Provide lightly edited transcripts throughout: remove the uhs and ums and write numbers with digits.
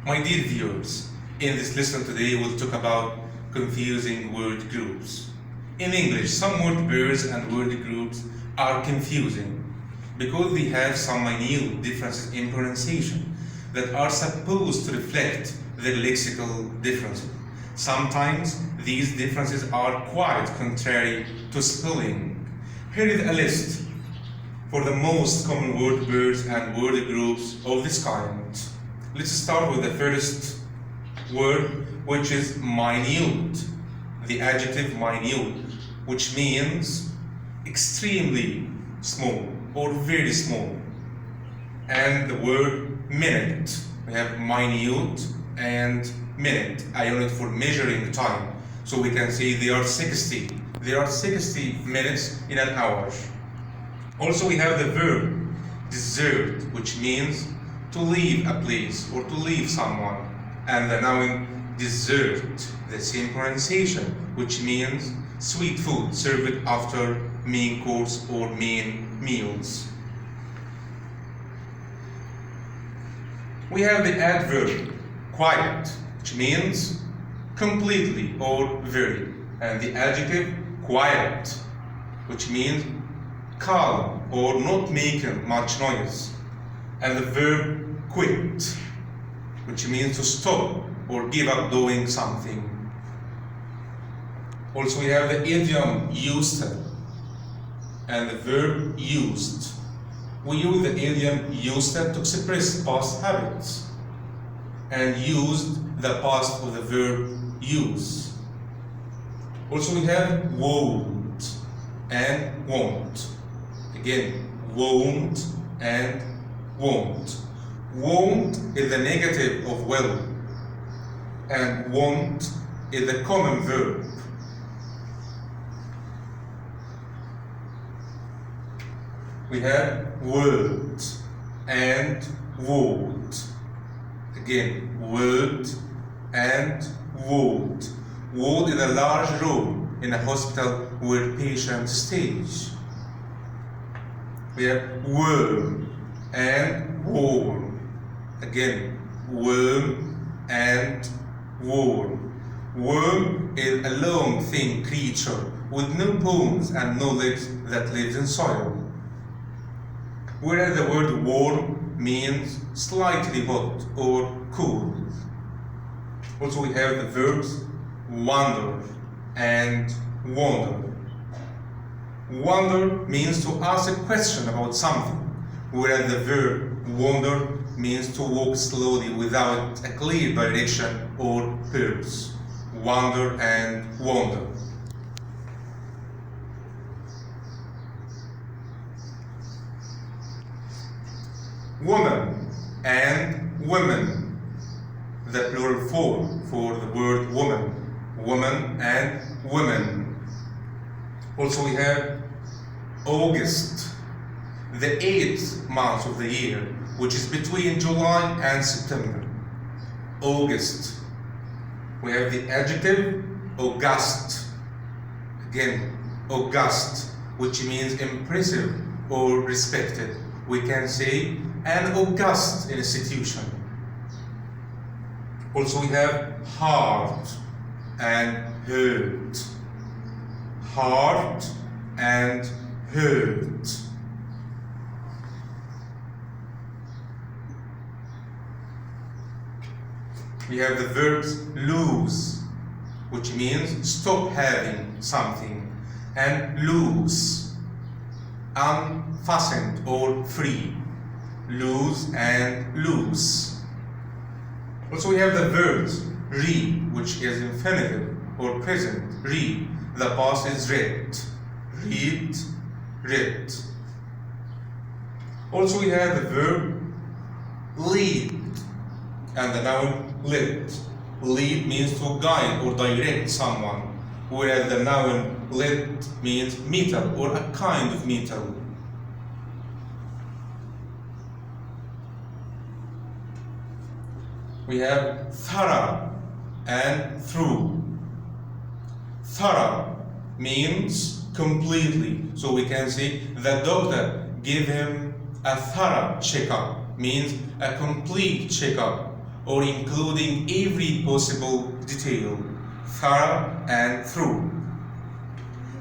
My dear viewers, in this lesson today we'll talk about confusing word groups. In English, some word pairs and word groups are confusing because they have some minute differences in pronunciation that are supposed to reflect their lexical differences. Sometimes these differences are quite contrary to spelling. Here is a list for the most common word pairs and word groups of this kind. Let's start with the first word, which is minute. The adjective minute, which means extremely small or very small. And the word minute. We have minute and minute, a unit for measuring time. So we can say there are 60 minutes in an hour. Also we have the verb desert, which means to leave a place or to leave someone, and the noun dessert, the same pronunciation, which means sweet food served after main course or main meals. We have the adverb quiet, which means completely or very, and the adjective quiet, which means calm or not making much noise, and the verb quit, which means to stop or give up doing something. Also we have the idiom used and the verb used. We use the idiom used to express past habits and used the past of the verb use. Also we have won't and won't. Again, won't and won't. Won't is the negative of will, and won't is the common verb. We have word and would. Again, word and would. Ward is a large room in a hospital where patients stay. We have worm and worm. Again, worm and worm. Worm is a long, thin creature with no bones and no legs that lives in soil. Whereas the word warm means slightly hot or cool. Also we have the verbs wonder and wonder. Wonder means to ask a question about something, whereas the verb wonder means to walk slowly without a clear direction or purpose. Wonder and wonder. Woman and women, the plural form for the word woman. Woman and women. Also we have August, the 8th month of the year, which is between July and September. August. We have the adjective august. Again, august, which means impressive or respected. We can say an august institution. Also we have heart and hurt. Heart and hurt. We have the verbs lose, which means stop having something, and loose, unfastened or free. Lose and loose. Also we have the verbs read, which is infinitive or present. Read. The past is read. Read, read. Also we have the verb lead and the noun lead. Lead means to guide or direct someone, whereas the noun lead means metal or a kind of metal. We have thorough and through. Thorough means completely, so we can say the doctor gave him a thorough checkup, means a complete checkup, or including every possible detail, thorough and through.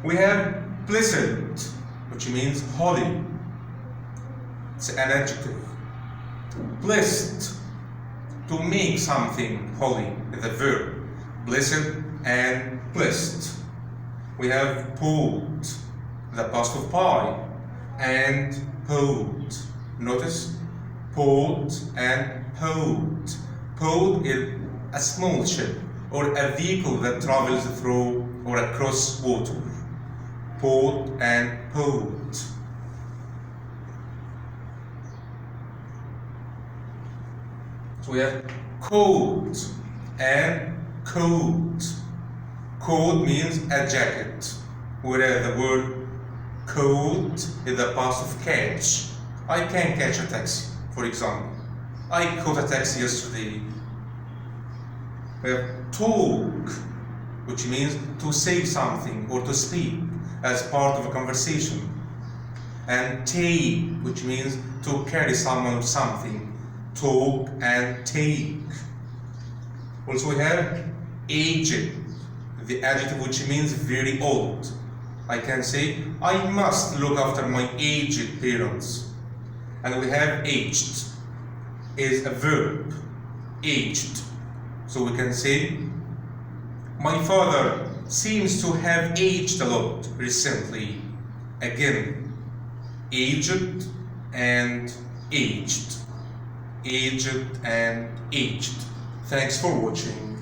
We have blessed, which means holy. It's an adjective. Blessed, to make something holy, is a verb. Blessed and blessed. We have pulled, the past of pie, and pulled. Notice, pulled and pulled. Pulled is a small ship or a vehicle that travels through or across water. Pulled and pulled. So we have coat and coat. Coat means a jacket, whereas the word coat is the past of catch. I can catch a taxi, for example. I caught a taxi yesterday. We have talk, which means to say something or to speak as part of a conversation. And take, which means to carry someone or something. Talk and take. Also we have aged, the adjective which means very old. I can say, I must look after my aged parents. And we have aged, is a verb, aged. So we can say, my father seems to have aged a lot recently. Again, aged and aged. Aged and aged. Thanks for watching.